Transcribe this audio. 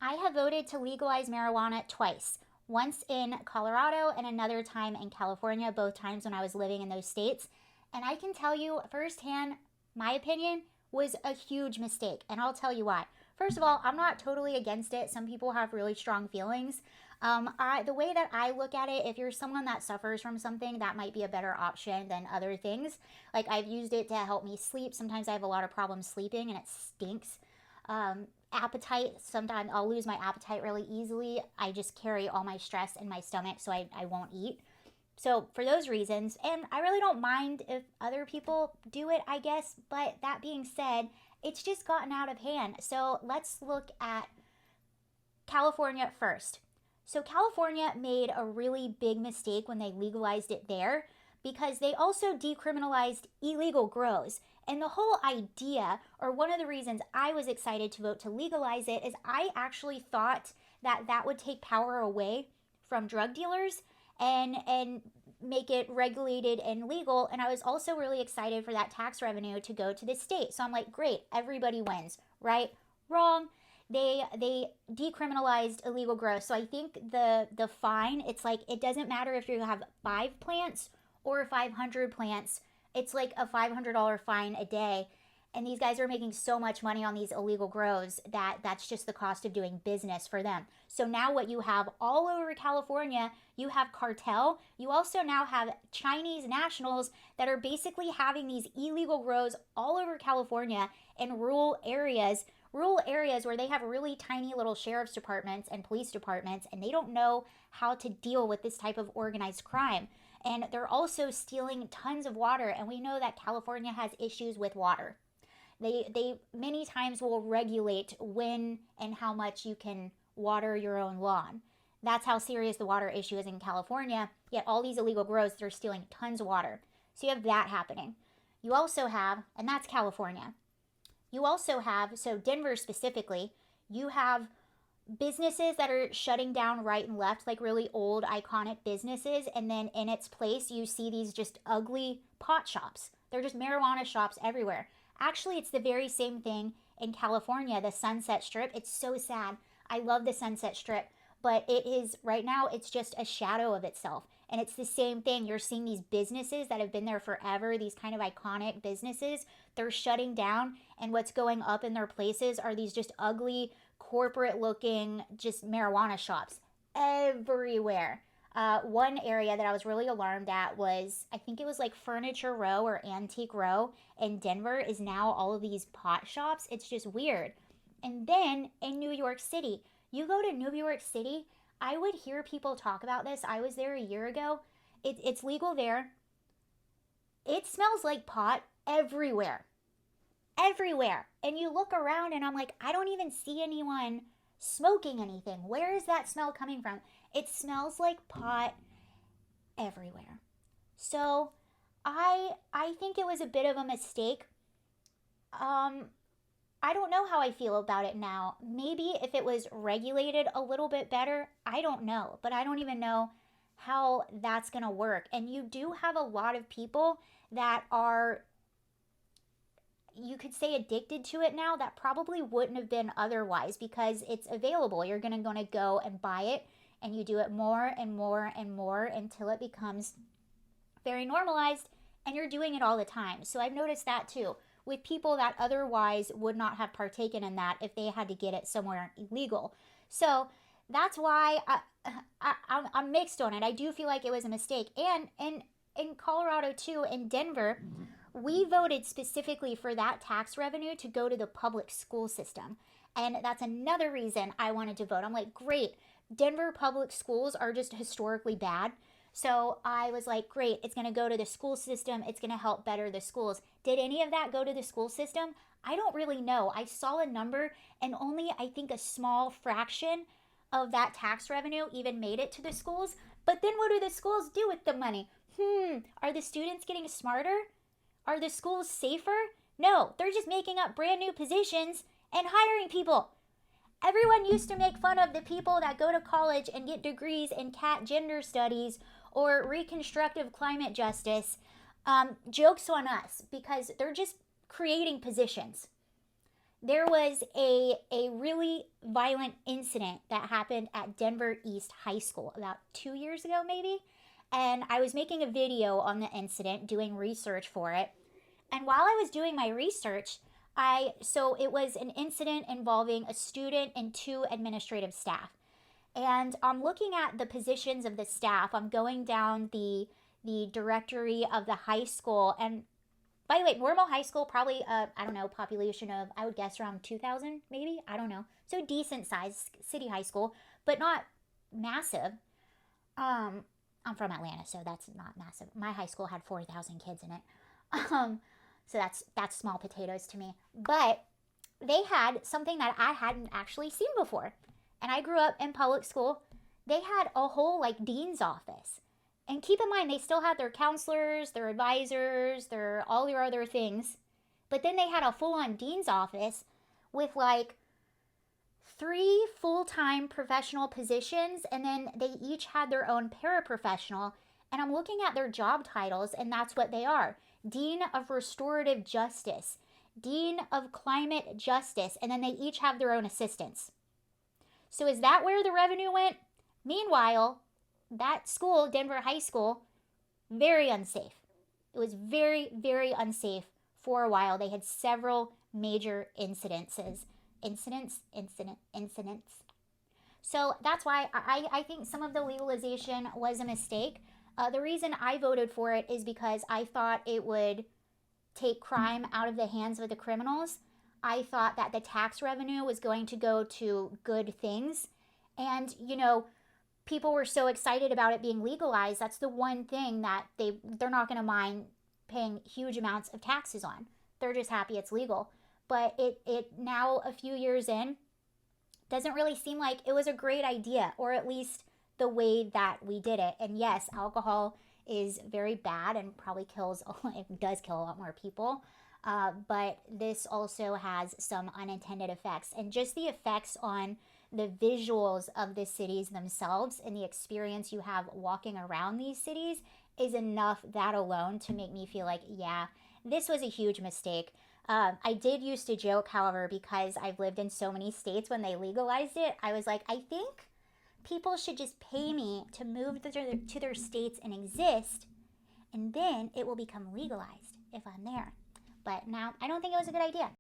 I have voted to legalize marijuana twice. Once in Colorado and another time in California, both times when I was living in those states. And I can tell you firsthand, my opinion was a huge mistake. And I'll tell you why. First of all, I'm not totally against it. Some people have really strong feelings. The way that I look at it, if you're someone that suffers from something, that might be a better option than other things. Like I've used it to help me sleep. Sometimes I have a lot of problems sleeping and it stinks. Appetite, sometimes I'll lose my appetite really easily. I just carry all my stress in my stomach, so I won't eat. So for those reasons, and I really don't mind if other people do it, I guess, but that being said, it's just gotten out of hand. So let's look at California first. So California made a really big mistake when they legalized it there because they also decriminalized illegal grows. And the whole idea, or one of the reasons I was excited to vote to legalize it, is I actually thought that that would take power away from drug dealers and make it regulated and legal. And I was also really excited for that tax revenue to go to the state. So I'm like, great, everybody wins, right? Wrong. They decriminalized illegal growth. So I think the fine, it's like it doesn't matter if you have 5 plants or 500 plants. It's like a $500 fine a day. And these guys are making so much money on these illegal grows that that's just the cost of doing business for them. So now what you have all over California, you have cartel. You also now have Chinese nationals that are basically having these illegal grows all over California in rural areas where they have really tiny little sheriff's departments and police departments, and they don't know how to deal with this type of organized crime. And they're also stealing tons of water, and we know that California has issues with water. They many times will regulate when and how much you can water your own lawn. That's how serious the water issue is in California, yet all these illegal grows, they're stealing tons of water. So you have that happening. You also have, and that's California, you also have, so Denver specifically, you have businesses that are shutting down right and left, like really old, iconic businesses. And then in its place, you see these just ugly pot shops. They're just marijuana shops everywhere. Actually, it's the very same thing in California, the Sunset Strip. It's so sad. I love the Sunset Strip, but it is, right now, it's just a shadow of itself. And it's the same thing. You're seeing these businesses that have been there forever, these kind of iconic businesses, they're shutting down. And what's going up in their places are these just ugly, corporate looking, just marijuana shops everywhere. One area that I was really alarmed at was, I think it was like Furniture Row or Antique Row in Denver is now all of these pot shops. It's just weird. And then in New York City, you go to New York City, I would hear people talk about this. I was there a year ago. It's legal there. It smells like pot everywhere. Everywhere. And you look around and I'm like, I don't even see anyone smoking anything. Where is that smell coming from? It smells like pot everywhere. So I think it was a bit of a mistake. I don't know how I feel about it now. Maybe if it was regulated a little bit better, I don't know. But I don't even know how that's going to work. And you do have a lot of people that are, you could say, addicted to it now that probably wouldn't have been otherwise because it's available. You're going to go and buy it, and you do it more and more and more until it becomes very normalized, and you're doing it all the time. So I've noticed that too with people that otherwise would not have partaken in that if they had to get it somewhere illegal. So that's why I'm mixed on it. I do feel like it was a mistake. And in Colorado too, in Denver, we voted specifically for that tax revenue to go to the public school system. And that's another reason I wanted to vote. I'm like, great, Denver public schools are just historically bad. So I was like, great, it's going to go to the school system. It's going to help better the schools. Did any of that go to the school system? I don't really know. I saw a number and only, I think, a small fraction of that tax revenue even made it to the schools. But then what do the schools do with the money? Are the students getting smarter? Are the schools safer? No, they're just making up brand new positions and hiring people. Everyone used to make fun of the people that go to college and get degrees in cat gender studies or reconstructive climate justice. Joke's on us because they're just creating positions. there was a really violent incident that happened at Denver East High School about 2 years ago, maybe. And I was making a video on the incident, doing research for it. And while I was doing my research, so it was an incident involving a student and two administrative staff. And I'm looking at the positions of the staff. I'm going down the directory of the high school, and by the way, normal high school, probably, I don't know, population of, I would guess around 2,000, maybe? I don't know. So decent size city high school, but not massive. I'm from Atlanta, so that's not massive. My high school had 4,000 kids in it. So that's small potatoes to me. But they had something that I hadn't actually seen before. And I grew up in public school. They had a whole, like, dean's office. And keep in mind, they still had their counselors, their advisors, all their other things. But then they had a full-on dean's office with like 3 full-time professional positions, and then they each had their own paraprofessional. And I'm looking at their job titles, and that's what they are. Dean of Restorative Justice, Dean of Climate Justice, and then they each have their own assistants. So is that where the revenue went? Meanwhile, that school, Denver High School, very unsafe. It was very, very unsafe for a while. They had several major incidents. So that's why I think some of the legalization was a mistake. The reason I voted for it is because I thought it would take crime out of the hands of the criminals. I thought that the tax revenue was going to go to good things. And, people were so excited about it being legalized. That's the one thing that they're not going to mind paying huge amounts of taxes on. They're just happy it's legal. But it now, a few years in, doesn't really seem like it was a great idea, or at least the way that we did it. And yes, alcohol is very bad and probably it does kill a lot more people. But this also has some unintended effects. And just the effects on the visuals of the cities themselves and the experience you have walking around these cities is enough, that alone, to make me feel like, yeah, this was a huge mistake. I did used to joke, however, because I've lived in so many states when they legalized it, I was like, I think people should just pay me to move to their states and exist, and then it will become legalized if I'm there. But now I don't think it was a good idea.